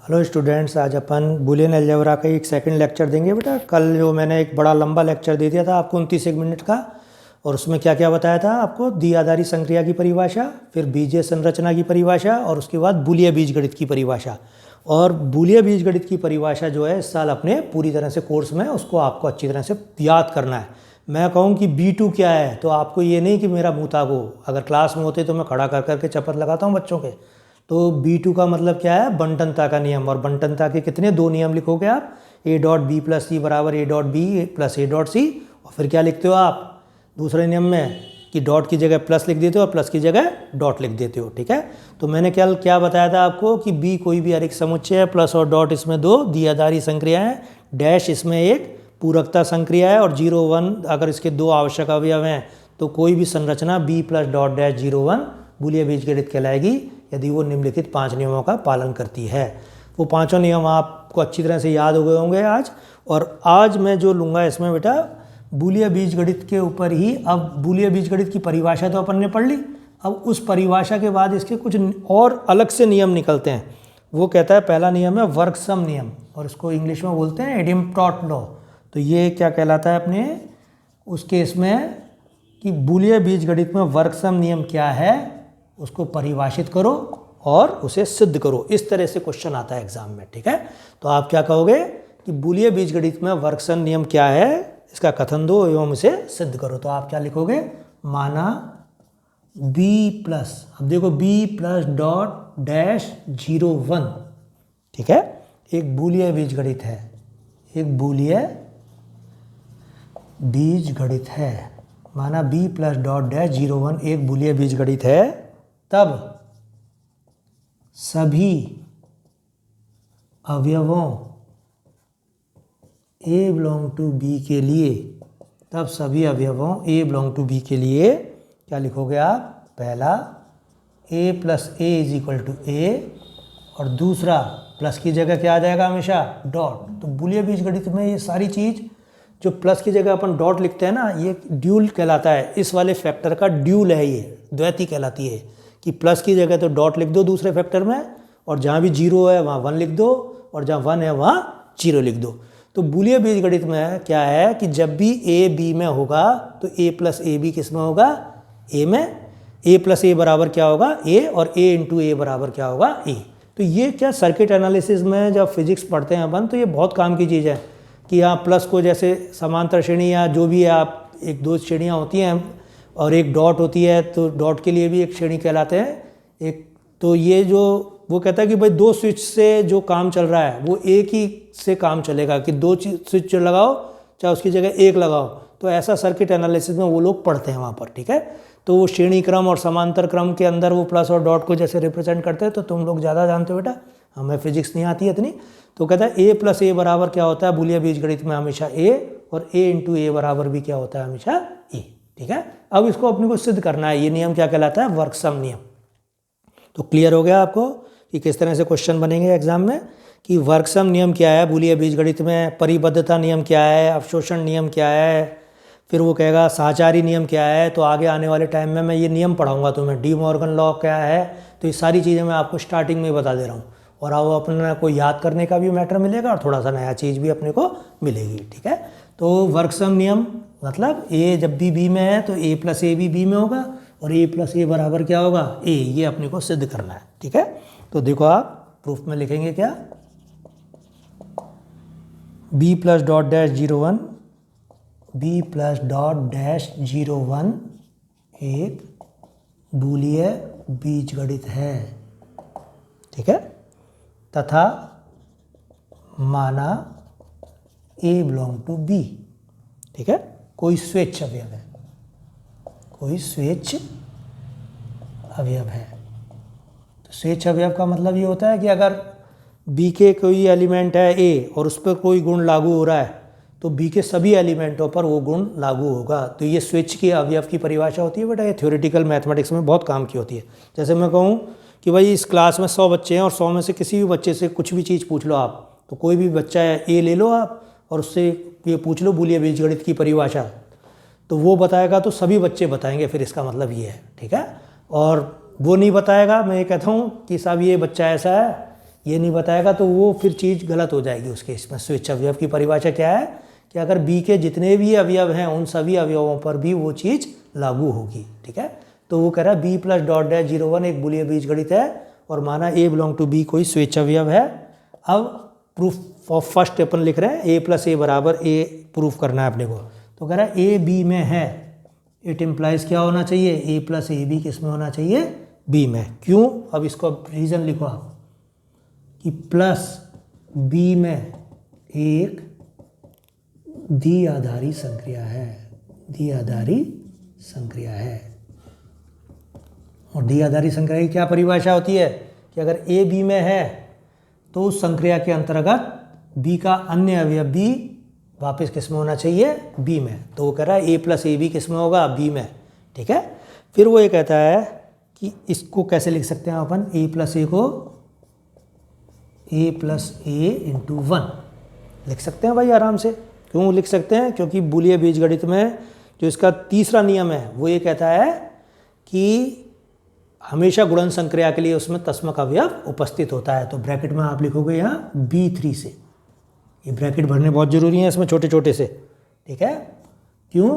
Hello students, आज अपन Boolean algebra का एक सेकंड लेक्चर देंगे बेटा। कल जो मैंने एक बड़ा लंबा लेक्चर दे दिया था आपको 29 मिनट का, और उसमें क्या क्या बताया था आपको। द्विआधारी संक्रिया की परिभाषा, फिर बीजीय संरचना की परिभाषा, और उसके बाद बूलिय बीजगणित की परिभाषा। और बूलिय बीजगणित की परिभाषा जो है इस साल अपने पूरी तरह से कोर्स में उसको आपको अच्छी तरह से याद करना है। मैं कहूँ कि B2 क्या है तो आपको ये नहीं कि मेरा मुँह ताको, अगर क्लास में होते तो मैं खड़ा कर करके चपत लगाता हूँ बच्चों के। तो B2 का मतलब क्या है, बंटनता का नियम। और बंटनता के कितने दो नियम लिखोगे आप, A dot B plus C बराबर A dot B plus A dot C. और फिर क्या लिखते हो आप दूसरे नियम में कि डॉट की जगह प्लस लिख देते हो और प्लस की जगह डॉट लिख देते हो। ठीक है, तो मैंने क्या बताया था आपको कि B कोई भी आरेख समुच्चय है, प्लस और डॉट इसमें दो द्विआधारी संक्रिया है, डैश इसमें एक पूरकता संक्रिया है, और 0 1 अगर इसके दो आवश्यक अवयव हैं तो कोई भी संरचना B प्लस डॉट डैश 0 1 बूलिय बीजगणित कहलाएगी यदि वो निम्नलिखित 5 नियमों का पालन करती है। वो पांचों नियम आपको अच्छी तरह से याद हो गए होंगे आज। और आज मैं जो लूँगा इसमें बेटा बूलिय बीजगणित के ऊपर ही। अब बूलिय बीजगणित की परिभाषा तो अपन ने पढ़ ली, अब उस परिभाषा के बाद इसके कुछ और अलग से नियम निकलते हैं। वो कहता है, पहला नियम है वर्कसम नियम, और इसको इंग्लिश में बोलते हैं एडिम्पटॉट लॉ। तो ये क्या कहलाता है अपने उस केस में कि बूलिय बीजगणित में वर्कसम नियम क्या है उसको परिभाषित करो और उसे सिद्ध करो। इस तरह से क्वेश्चन आता है एग्जाम में। ठीक है, तो आप क्या कहोगे कि बूलिय बीजगणित में वर्कसम नियम क्या है, इसका कथन दो एवं इसे सिद्ध करो। तो आप क्या लिखोगे, माना B प्लस, अब देखो B प्लस डॉट डैश 0 1। ठीक है, एक बूलिय बीजगणित है, एक बूलिय बीजगणित है, माना B प्लस डॉट डैश 0 1 एक बूलिय बीजगणित है। तब सभी अवयवों A बिलोंग टू B के लिए, तब सभी अवयवों A बिलोंग टू B के लिए क्या लिखोगे आप, पहला A plus A is equal to A, और दूसरा प्लस की जगह क्या आ जाएगा हमेशा, डॉट। तो बूलिय बीजगणित में ये सारी चीज़ जो प्लस की जगह अपन डॉट लिखते हैं ना, ये ड्यूल कहलाता है। इस वाले फैक्टर का ड्यूल है, ये द्वैती कहलाती है कि प्लस की जगह तो डॉट लिख दो दूसरे फैक्टर में, और जहाँ भी 0 है वहाँ 1 लिख दो, और जहाँ 1 है वहाँ 0 लिख दो। तो बूलिय बीजगणित में क्या है कि जब भी A B में होगा तो A प्लस ए बी किस में होगा, A में। A प्लस A बराबर क्या होगा, A, और A इंटू A बराबर क्या होगा, A। तो ये क्या सर्किट एनालिसिस में जब फिजिक्स पढ़ते हैं अपन तो ये बहुत काम की चीज़ है कि यहाँ प्लस को जैसे समांतर श्रेणी या जो भी है आप, एक दो श्रेणियाँ होती हैं और एक डॉट होती है, तो डॉट के लिए भी एक श्रेणी कहलाते हैं एक। तो ये जो वो कहता है कि भाई दो स्विच से जो काम चल रहा है वो एक ही से काम चलेगा, कि दो स्विच लगाओ चाहे उसकी जगह एक लगाओ। तो ऐसा सर्किट एनालिसिस में वो लोग पढ़ते हैं वहाँ पर। ठीक है, तो वो श्रेणी क्रम और समांतर क्रम के अंदर वो प्लस और डॉट को जैसे रिप्रेजेंट करते हैं, तो तुम लोग ज़्यादा जानते हो बेटा, हमें फिजिक्स नहीं आती है इतनी। तो कहता है A प्लस A बराबर क्या होता है बूलिय बीजगणित में, हमेशा A, और A इंटू A बराबर भी क्या होता है, हमेशा A। ठीक है, अब इसको अपने को सिद्ध करना है। ये नियम क्या कहलाता है, वर्कसम नियम। तो क्लियर हो गया आपको कि किस तरह से क्वेश्चन बनेंगे एग्जाम में, कि वर्कसम नियम क्या है बूलिय बीजगणित में, परिबद्धता नियम क्या है, अवशोषण नियम क्या है, फिर वो कहेगा साहचारी नियम क्या है। तो आगे आने वाले टाइम में मैं ये नियम पढ़ाऊंगा तुम्हें, डी मॉर्गन लॉ क्या है। तो ये सारी चीज़ें मैं आपको स्टार्टिंग में बता दे रहा हूँ, और अब अपना को याद करने का भी मैटर मिलेगा और थोड़ा सा नया चीज़ भी अपने को मिलेगी। ठीक है, तो वर्कसम नियम मतलब A जब भी B में है तो A प्लस A भी B में होगा, और A प्लस A बराबर क्या होगा, A। ये अपने को सिद्ध करना है। ठीक है, तो देखो आप प्रूफ में लिखेंगे क्या, B plus dot dash 0 1, B plus dot dash 0 1 एक बूलिय बीजगणित है। ठीक है, तथा माना A बिलोंग टू B। ठीक है, कोई स्वेच्छ अवयव है, कोई स्वेच्छ अवयव है। तो स्वेच्छ अवयव का मतलब ये होता है कि अगर B के कोई एलिमेंट है A और उस पर कोई गुण लागू हो रहा है तो B के सभी एलिमेंटों पर वो गुण लागू होगा। तो ये स्वेच्छ के अवयव की परिभाषा होती है बेटा, ये थ्योरेटिकल मैथमेटिक्स में बहुत काम की होती है। जैसे मैं कहूँ कि भाई इस क्लास में 100 बच्चे हैं और 100 में से किसी भी बच्चे से कुछ भी चीज़ पूछ लो आप, तो कोई भी बच्चा है A ले लो आप और उससे ये पूछ लो बूलिय बीजगणित की परिभाषा, तो वो बताएगा तो सभी बच्चे बताएंगे, फिर इसका मतलब ये है। ठीक है, और वो नहीं बताएगा, मैं ये कहता हूँ कि साहब ये बच्चा ऐसा है ये नहीं बताएगा तो वो फिर चीज़ गलत हो जाएगी उस केस में। स्विच अवयव की परिभाषा क्या है कि अगर बी के जितने भी अवयव हैं उन सभी अवयवों पर भी वो चीज़ लागू होगी। ठीक है, तो वो कह रहा है बी प्लस डॉट डैश 01 एक बुलियन बीजगणित है और माना ए बिलोंग टू बी कोई स्विच अवयव है। अब प्रूफ ऑफ फर्स्ट अपन लिख रहे हैं ए प्लस ए बराबर ए प्रूफ करना है अपने को। तो कह रहा है ए बी में है, इट इम्प्लाइज क्या होना चाहिए, ए प्लस ए बी किस में होना चाहिए, बी में। क्यों, अब इसको रीज़न लिखो आप कि प्लस बी में एक द्विआधारी संक्रिया है, द्विआधारी संक्रिया है। और द्विआधारी संक्रिया की क्या परिभाषा होती है कि अगर ए बी में है तो उस संक्रिया के अंतर्गत बी का अन्य अवयव बी वापस किस में होना चाहिए, बी में। तो वो कह रहा है ए प्लस ए बी किस में होगा, बी में। ठीक है, फिर वो ये कहता है कि इसको कैसे लिख सकते हैं अपन, ए प्लस ए को ए प्लस ए इंटू 1 लिख सकते हैं भाई आराम से। क्यों लिख सकते हैं, क्योंकि बूलियन बीजगणित में जो इसका तीसरा नियम है वो ये कहता है कि हमेशा गुणन संक्रिया के लिए उसमें तस्मक अवयव उपस्थित होता है। तो ब्रैकेट में आप लिखोगे यहाँ B3 से, ये ब्रैकेट भरने बहुत ज़रूरी है इसमें छोटे छोटे से। ठीक है, क्यों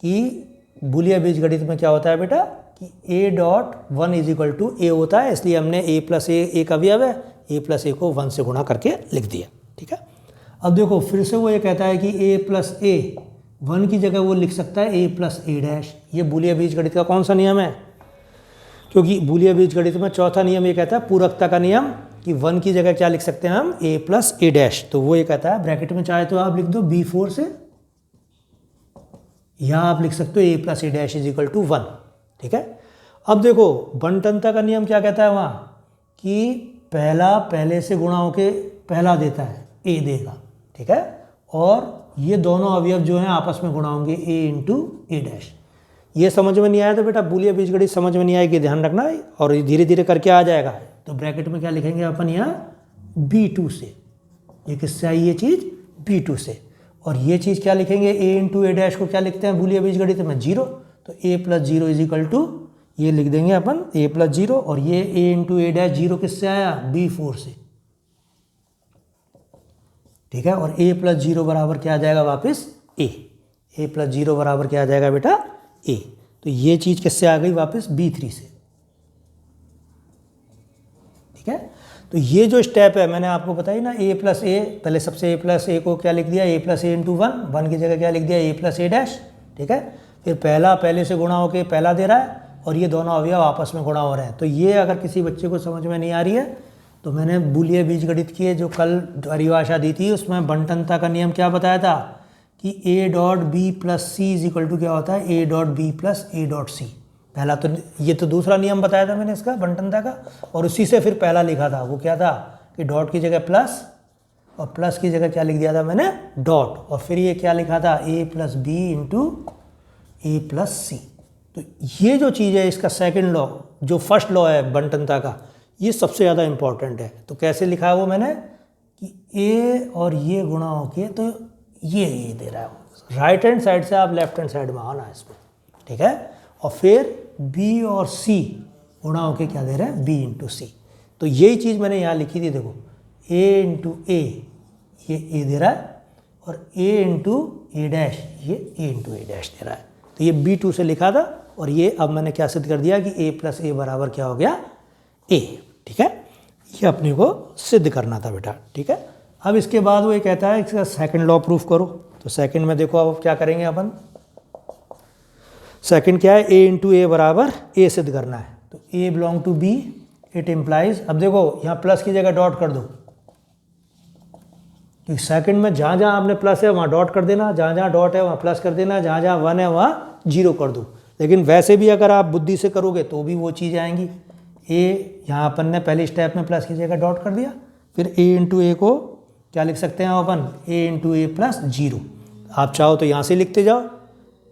कि बूलियन बीजगणित में क्या होता है बेटा कि ए dot 1 is equal to a होता है, इसलिए हमने ए प्लस ए एक अवयव है, ए प्लस ए को 1 से गुणा करके लिख दिया। ठीक है, अब देखो फिर से वो ये कहता है कि ए प्लस ए 1 की जगह वो लिख सकता है ए प्लस ए डैश। ये बूलियन बीजगणित का कौन सा नियम है, क्योंकि बूलियन बीजगणित में चौथा नियम ये कहता है पूरकता का नियम कि 1 की जगह क्या लिख सकते हैं हम, ए प्लस ए डैश। तो वो ये कहता है ब्रैकेट में चाहे तो आप लिख दो B4 से, या आप लिख सकते हो a plus A dash is equal to 1। ठीक है, अब देखो बंटनता का नियम क्या कहता है वहाँ कि पहला पहले से गुणा होके पहला देता है, ए देगा। ठीक है, और ये दोनों अवयव जो हैं आपस में गुणा होंगे ए इंटू ए डैश। ये समझ में नहीं आया तो बेटा बूलियन बीजगणित समझ में नहीं आएगी, ध्यान रखना है, और धीरे धीरे करके आ जाएगा। तो ब्रैकेट में क्या लिखेंगे अपन यहाँ B2 से, ये किससे आई ये चीज़, B2 से। और ये चीज़ क्या लिखेंगे, ए इंटू ए डैश को क्या लिखते हैं बूलियन बीजगणित में, 0। तो ए प्लस 0 इज इक्वल टू ये लिख देंगे अपन ए प्लस 0, और ये ए इंटू ए डैश 0 किससे आया, B4 से। ठीक है, और ए प्लस 0 बराबर क्या आ जाएगा वापस, ए प्लस 0 बराबर क्या आ जाएगा बेटा, ए। तो ये चीज़ किससे आ गई वापस, B3 से। ठीक है, तो ये जो स्टेप है मैंने आपको बताई ना, ए प्लस ए, पहले सबसे ए प्लस ए को क्या लिख दिया, ए प्लस ए इंटू 1 की जगह क्या लिख दिया, ए प्लस ए डैश। ठीक है, फिर पहला पहले से गुणा होके पहला दे रहा है, और ये दोनों अवयव आपस में गुणा हो रहे हैं। तो ये अगर किसी बच्चे को समझ में नहीं आ रही है तो मैंने बूलियन बीजगणित की जो कल परिभाषा दी थी उसमें बंटनता का नियम क्या बताया था कि ए dot B plus C is equal to क्या होता है, A dot B plus A dot C. पहला तो ये तो दूसरा नियम बताया था मैंने इसका बंटनता का, और उसी से फिर पहला लिखा था, वो क्या था कि डॉट की जगह प्लस, और प्लस की जगह क्या लिख दिया था मैंने, डॉट, और फिर ये क्या लिखा था, ए प्लस बी इंटू ए प्लस सी। तो ये जो चीज़ है इसका सेकंड लॉ, जो फर्स्ट लॉ है बंटनता का, ये सबसे ज़्यादा इंपॉर्टेंट है। तो कैसे लिखा है वो मैंने कि ए और ये गुणा होके तो ये दे रहा है, राइट हैंड साइड से आप लेफ्ट हैंड साइड में आना इसमें। ठीक है, और फिर बी और सी गुणा होके क्या दे रहे हैं, बी इंटू सी। तो यही चीज़ मैंने यहाँ लिखी थी, देखो ए इंटू ए, ये ए दे रहा है, और ए इंटू ए डैश, ये ए इंटू ए डैश दे रहा है। तो ये B2 से लिखा था, और ये अब मैंने क्या सिद्ध कर दिया कि ए प्लस ए बराबर क्या हो गया, ए। ठीक है, ये अपने को सिद्ध करना था बेटा। ठीक है, अब इसके बाद वो ये कहता है इसका सेकंड लॉ प्रूफ करो। तो सेकंड में देखो अब क्या करेंगे अपन, सेकंड क्या है, ए इंटू ए बराबर ए सिद्ध करना है। तो a belong to b, it implies, अब देखो यहाँ प्लस की जगह डॉट कर दो, क्योंकि सेकंड में जहाँ जहाँ आपने प्लस है वहाँ डॉट कर देना, जहाँ जहाँ डॉट है वहाँ प्लस कर देना, जहाँ जहाँ 1 है वहाँ 0 कर दो। लेकिन वैसे भी अगर आप बुद्धि से करोगे तो भी वो चीज़ आएंगी। ए यहाँ अपन ने पहले स्टेप में प्लस की जगह डॉट कर दिया, फिर ए इंटू ए को क्या लिख सकते हैं अपन, ए इंटू ए प्लस 0। आप चाहो तो यहाँ से लिखते जाओ,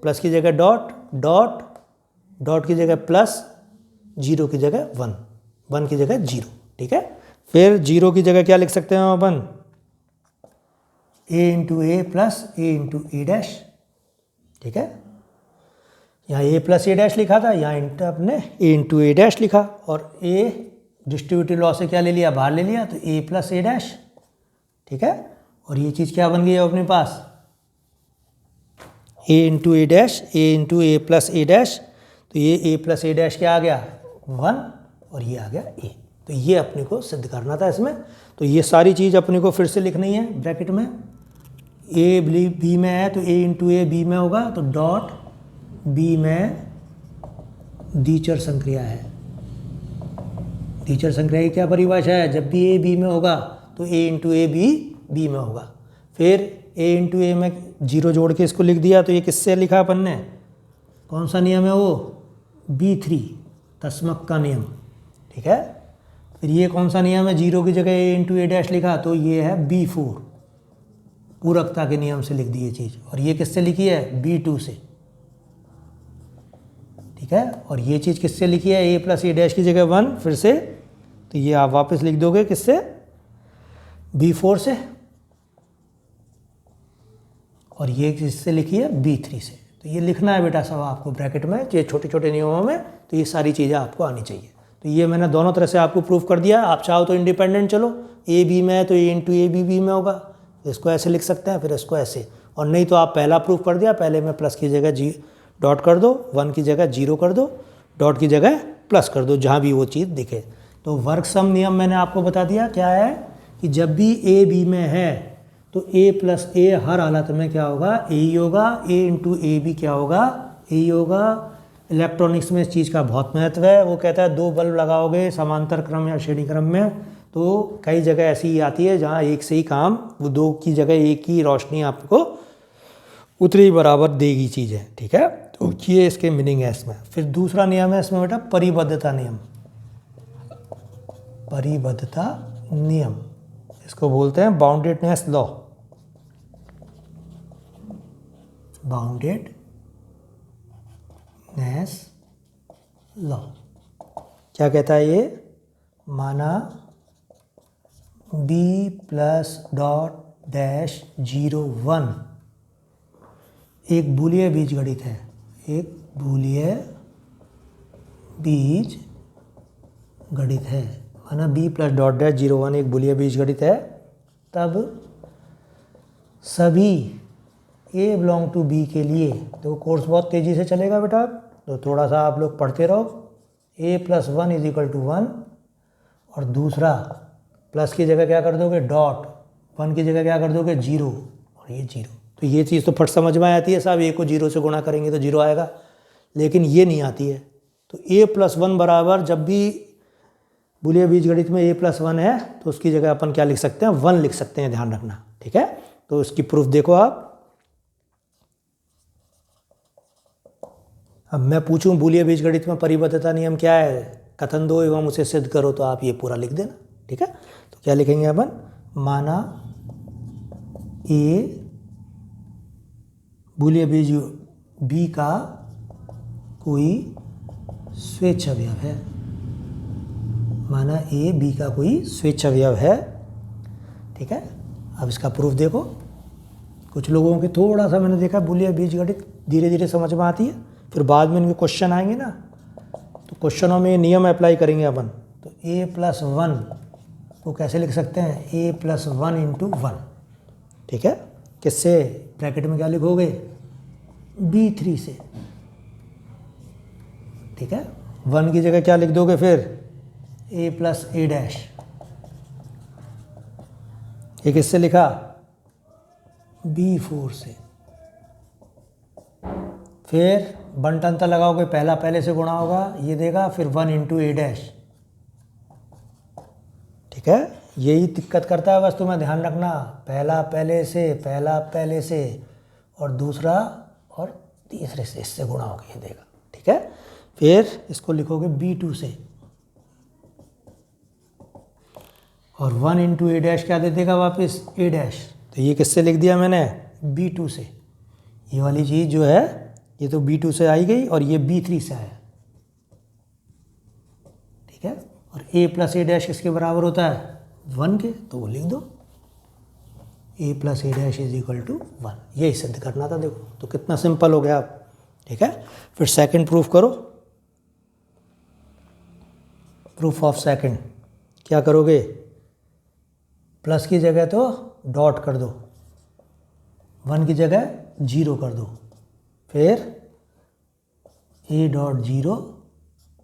प्लस की जगह डॉट, डॉट, डॉट की जगह प्लस, 0 की जगह 1, 1 की जगह 0। ठीक है, फिर 0 की जगह क्या लिख सकते हैं अपन, ए इंटू ए प्लस ए इंटू ए डैश। ठीक है, यहाँ ए प्लस ए डैश लिखा था, यहाँ इंटू अपने ए इंटू ए डैश लिखा, और ए डिस्ट्रीब्यूटिव लॉ से क्या ले लिया, बाहर ले लिया, तो ए प्लस ए डैश, ठीक है। और ये चीज़ क्या बन गई है अपने पास, ए इंटू ए डैश, ए इंटू ए प्लस ए डैश, तो ये ए प्लस ए डैश क्या आ गया 1 और ये आ गया ए। तो ये अपने को सिद्ध करना था इसमें। तो ये सारी चीज़ अपने को फिर से लिखनी है ब्रैकेट में। ए बी में है तो ए इंटू ए बी में होगा, तो डॉट बी में द्विचर संक्रिया है। द्विचर संक्रिया की क्या परिभाषा है, जब भी ए बी में होगा तो ए इंटू ए बी में होगा। फिर ए इंटू ए में 0 जोड़ के इसको लिख दिया, तो ये किससे लिखा अपन ने, कौन सा नियम है वो, B3 तस्मक का नियम, ठीक है। फिर ये कौन सा नियम है, 0 की जगह ए इंटू ए डैश लिखा, तो ये है B4 पूरकता के नियम से लिख दी ये चीज़। और ये किससे लिखी है, B2 से, ठीक है। और ये चीज़ किससे लिखी है, ए प्लस ए डैश की जगह 1 फिर से, तो ये आप वापस लिख दोगे किससे, B4 से। और ये किससे लिखी है, B3 से। तो ये लिखना है बेटा सब आपको ब्रैकेट में, ये छोटे छोटे नियमों में, तो ये सारी चीज़ें आपको आनी चाहिए। तो ये मैंने दोनों तरह से आपको प्रूफ कर दिया। आप चाहो तो इंडिपेंडेंट चलो, ए बी में है तो ए इंटू ए बी में होगा, इसको ऐसे लिख सकते हैं, फिर इसको ऐसे। और नहीं तो आप पहला प्रूफ कर दिया, पहले में प्लस की जगह डॉट कर दो, 1 की जगह 0 कर दो, डॉट की जगह प्लस कर दो, जहाँ भी वो चीज़ दिखे। तो वर्ग सम नियम मैंने आपको बता दिया क्या है, कि जब भी ए बी में है तो ए प्लस ए हर हालत में क्या होगा, ए ही होगा। ए इंटू ए बी क्या होगा, ए ही होगा। इलेक्ट्रॉनिक्स में इस चीज़ का बहुत महत्व है। वो कहता है 2 बल्ब लगाओगे समांतर क्रम या श्रेणी क्रम में, तो कई जगह ऐसी आती है जहाँ एक से ही काम, वो 2 की जगह एक ही रोशनी आपको उतनी बराबर देगी चीज़ें, ठीक है। तो ये इसके मीनिंग है इसमें। फिर दूसरा नियम है इसमें बेटा परिबद्धता नियम। परिबद्धता नियम इसको बोलते हैं बाउंडेडनेस लॉ। बाउंडेडनेस लॉ क्या कहता है ये, माना b प्लस डॉट डैश 0 1 एक बूलिय बीजगणित है, एक बूलिय बीजगणित है। माना b प्लस डॉट डैश 0 1 एक बूलिय बीजगणित है, तब सभी a बिलोंग टू b के लिए, तो कोर्स बहुत तेज़ी से चलेगा बेटा, तो थोड़ा सा आप लोग पढ़ते रहो। a plus 1 is equal to 1, और दूसरा प्लस की जगह क्या कर दोगे डॉट, 1 की जगह क्या कर दोगे 0, और ये 0। तो ये चीज़ तो फट समझ में आती है साहब, a को 0 से गुणा करेंगे तो 0 आएगा, लेकिन ये नहीं आती है। तो a प्लस 1 बराबर, जब भी बूलिय बीजगणित में a प्लस 1 है तो उसकी जगह अपन क्या लिख सकते हैं, 1 लिख सकते हैं, ध्यान रखना, ठीक है। तो इसकी प्रूफ देखो आप। अब मैं पूछूं बूलिय बीजगणित में परिबद्धता नियम क्या है, कथन दो एवं उसे सिद्ध करो, तो आप ये पूरा लिख देना, ठीक है। तो क्या लिखेंगे अपन, माना ए बूलिय बीज बी का कोई स्वेच्छावयव है, माना ए बी का कोई स्वेच्छावयव है, ठीक है। अब इसका प्रूफ देखो। कुछ लोगों के थोड़ा सा मैंने देखा बूलिय बीजगणित धीरे धीरे समझ में आती है, फिर बाद में इनके क्वेश्चन आएंगे ना, तो क्वेश्चनों में नियम अप्लाई करेंगे अपन। तो a प्लस 1 को कैसे लिख सकते हैं, a प्लस 1 इंटू 1, ठीक है। किससे, ब्रैकेट में क्या लिखोगे, B3 से, ठीक है। 1 की जगह क्या लिख दोगे फिर, a प्लस ए डैश, ये किससे लिखा, B4 से। फिर बंटनता लगाओगे, पहला पहले से गुणा होगा, ये देगा, फिर 1 इंटू ए डैश, ठीक है। यही दिक्कत करता है बस, तुम्हें ध्यान रखना, पहला पहले से और दूसरा और तीसरे से, इससे गुणा होगा, ये देगा, ठीक है। फिर इसको लिखोगे B2 से, और 1 इंटू ए डैश क्या दे देगा वापस, ए डैश। तो ये किससे लिख दिया मैंने, B2 से। ये वाली चीज़ जो है ये तो B2 से आई गई, और ये B3 से आया, ठीक है। और a प्लस ए डैश किसके बराबर होता है, 1 के, तो वो लिख दो, a plus A dash is equal to 1। यही सिद्ध करना था, देखो तो कितना सिंपल हो गया आप, ठीक है। फिर सेकंड प्रूफ करो, प्रूफ ऑफ सेकंड। क्या करोगे, प्लस की जगह तो डॉट कर दो, 1 की जगह 0 कर दो, फिर a डॉट 0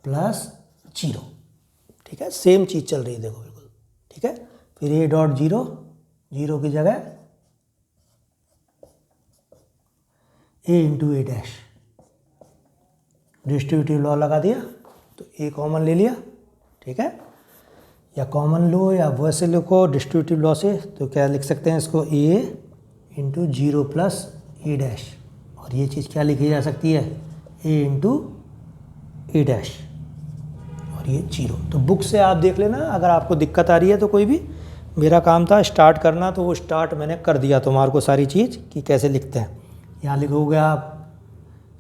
प्लस 0, ठीक है, सेम चीज़ चल रही है देखो बिल्कुल, ठीक है। फिर a डॉट 0, 0 की जगह a into A dash, distributive law लगा दिया तो a कॉमन ले लिया, ठीक है, या कॉमन लो या वैसे लिखो डिस्ट्रीब्यूटिव लॉ से, तो क्या लिख सकते हैं इसको, a into 0 plus A dash, और ये चीज़ क्या लिखी जा सकती है, a इंटू ए डैश, और ये 0। तो बुक से आप देख लेना, अगर आपको दिक्कत आ रही है तो कोई भी, मेरा काम था स्टार्ट करना, तो वो स्टार्ट मैंने कर दिया तुम्हारे को सारी चीज़ कि कैसे लिखते हैं। यहाँ लिखोगे आप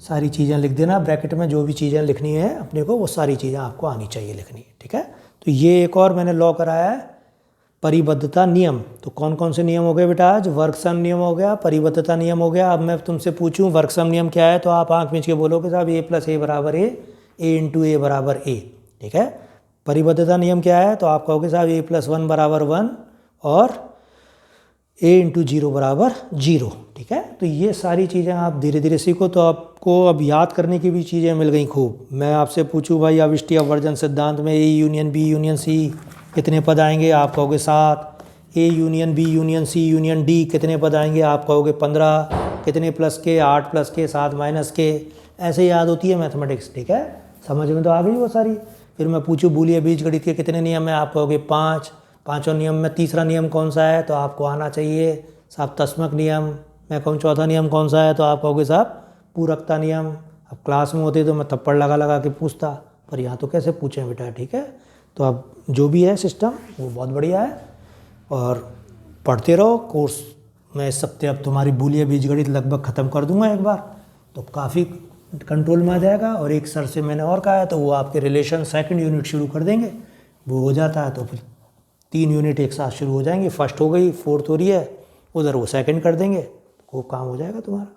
सारी चीज़ें लिख देना ब्रैकेट में, जो भी चीज़ें लिखनी है अपने को वो सारी चीज़ें आपको आनी चाहिए लिखनी, ठीक है। तो ये एक और मैंने लॉ कराया है, परिबद्धता नियम। तो कौन कौन से नियम हो गए बेटा आज, वर्कसम नियम हो गया, परिबद्धता नियम हो गया। अब मैं तुमसे पूछूं वर्कसम नियम क्या है, तो आप आंख मीच के बोलोगे साहब a प्लस ए बराबर ए इंटू ए बराबर ए, ठीक है। परिबद्धता नियम क्या है, तो आप कहोगे साहब a प्लस 1 बराबर 1 और a इंटू 0 बराबर 0, ठीक है। तो ये सारी चीज़ें आप धीरे धीरे सीखो, तो आपको अब याद करने की भी चीज़ें मिल गई खूब। मैं आपसे पूछूं भाई अविष्टि अपवर्जन सिद्धांत में a union b union c कितने पद आएंगे, आप कहोगे 7, a union b union c union d कितने पद आएंगे, आप कहोगे 15, कितने प्लस के, 8 प्लस के, 7 माइनस के, ऐसे याद होती है मैथमेटिक्स, ठीक है, समझ में तो आ गई वो सारी। फिर मैं पूछूं बूलिया बीजगणित के कितने नियम है, आप कहोगे 5, पाँचों नियम में तीसरा नियम कौन सा है, तो आपको आना चाहिए साहब तस्मक नियम। मैं कहूँ चौथा नियम कौन सा है, तो आप कहोगे साहब पूरकता नियम। अब क्लास में होते तो मैं थप्पड़ लगा लगा के पूछता, पर यहाँ तो कैसे पूछें बेटा, ठीक है। तो अब जो भी है सिस्टम वो बहुत बढ़िया है, और पढ़ते रहो कोर्स। मैं इस हफ्ते अब तुम्हारी बूलिया बीजगणित लगभग ख़त्म कर दूंगा एक बार, तो काफ़ी कंट्रोल में आ जाएगा। और एक सर से मैंने और कहा है, तो वो आपके रिलेशन सेकंड यूनिट शुरू कर देंगे, वो हो जाता है तो फिर 3 यूनिट एक साथ शुरू हो जाएंगे। फर्स्ट हो गई, फोर्थ हो रही है, उधर वो सेकंड कर देंगे, वो काम हो जाएगा तुम्हारा।